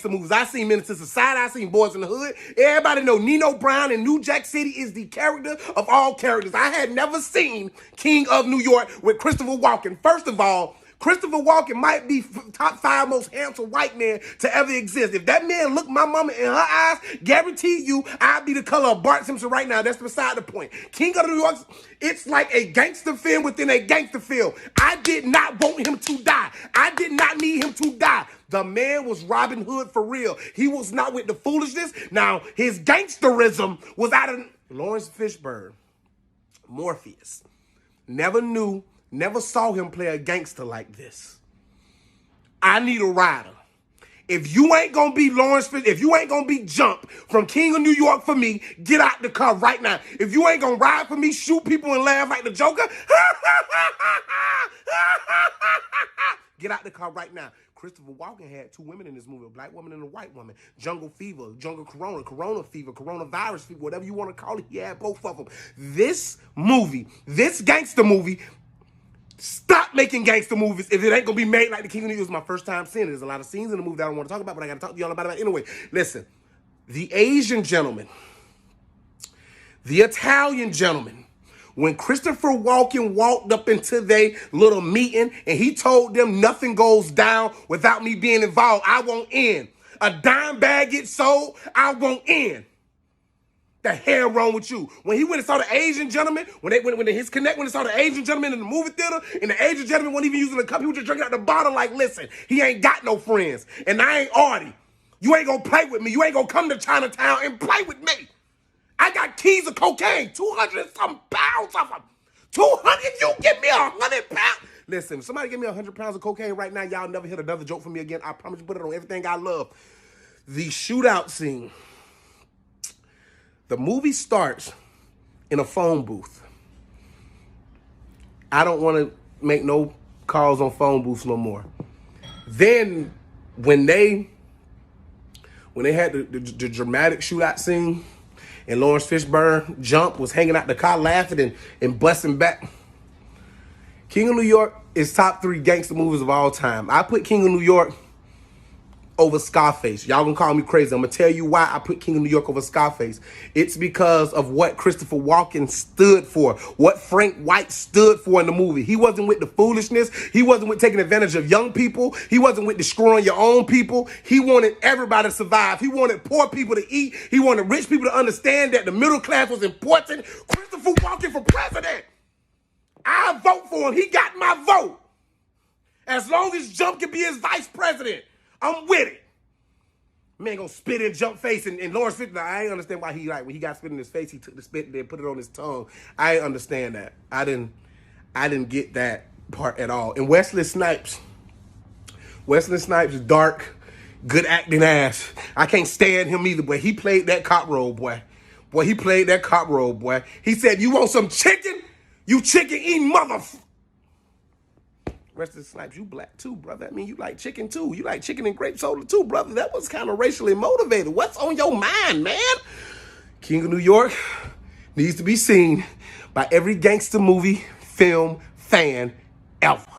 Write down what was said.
gangster movies. I seen Menace to Society. I seen Boys in the Hood. Everybody know Nino Brown in New Jack City is the character of all characters. I had never seen King of New York with Christopher Walken. First of all, Christopher Walken might be top 5 most handsome white man to ever exist. If that man looked my mama in her eyes, guarantee you I'd be the color of Bart Simpson right now. That's beside the point. King of New York, it's like a gangster film within a gangster film. I did not want him to die. I did not need him to die. The man was Robin Hood for real. He was not with the foolishness. Now, his gangsterism was out of Lawrence Fishburne, Morpheus. Never saw him play a gangster like this. I need a rider. If you ain't gonna be Lawrence Fishburne, if you ain't gonna be Jump from King of New York for me, get out the car right now. If you ain't gonna ride for me, shoot people and laugh like the Joker, get out the car right now. Christopher Walken had 2 women in this movie, a black woman and a white woman. Jungle fever, jungle corona, corona fever, coronavirus fever, whatever you want to call it, he had both of them. This movie, this gangster movie, stop making gangster movies if it ain't gonna be made like the King of New York. It was my first time seeing it. There's a lot of scenes in the movie that I don't want to talk about, but I gotta talk to y'all about it anyway. Listen, the Asian gentleman, the Italian gentleman, when Christopher Walken walked up into their little meeting and he told them nothing goes down without me being involved, I won't in. A dime bag gets sold, I won't in. The hell wrong with you? When he went and saw the Asian gentleman, when they saw the Asian gentleman in the movie theater, and the Asian gentleman wasn't even using the cup, he was just drinking out the bottle like, listen, he ain't got no friends, and I ain't Artie. You ain't gonna play with me. You ain't gonna come to Chinatown and play with me. I got keys of cocaine, 200 and some pounds of them. 200, if you give me 100 pounds. Listen, if somebody give me 100 pounds of cocaine right now, y'all never hit another joke from me again. I promise you, put it on everything I love. The shootout scene. The movie starts in a phone booth. I don't want to make no calls on phone booths no more. Then when they had the dramatic shootout scene and Lawrence Fishburne Jump was hanging out the car laughing and busting back. King of New York is top 3 gangster movies of all time. I put King of New York over Scarface. Y'all gonna call me crazy. I'm gonna tell you why I put King of New York over Scarface. It's because of what Christopher Walken stood for, what Frank White stood for in the movie. He wasn't with the foolishness. He wasn't with taking advantage of young people. He wasn't with destroying your own people. He wanted everybody to survive. He wanted poor people to eat. He wanted rich people to understand that the middle class was important. Christopher Walken for president. I vote for him. He got my vote. As long as Jump can be his vice president, I'm with it. Man gonna spit in Jump face and Lawrence Fishburne. I ain't understand why he when he got spit in his face, he took the spit and then put it on his tongue. I ain't understand that. I didn't get that part at all. And Wesley Snipes is dark, good acting ass. I can't stand him either, but he played that cop role, boy. Boy, he played that cop role, boy. He said, "You want some chicken? You chicken eating motherfucker." Wesley Snipes, you black too, brother. I mean, you like chicken too. You like chicken and grape soda too, brother. That was kind of racially motivated. What's on your mind, man? King of New York needs to be seen by every gangster movie, film fan ever.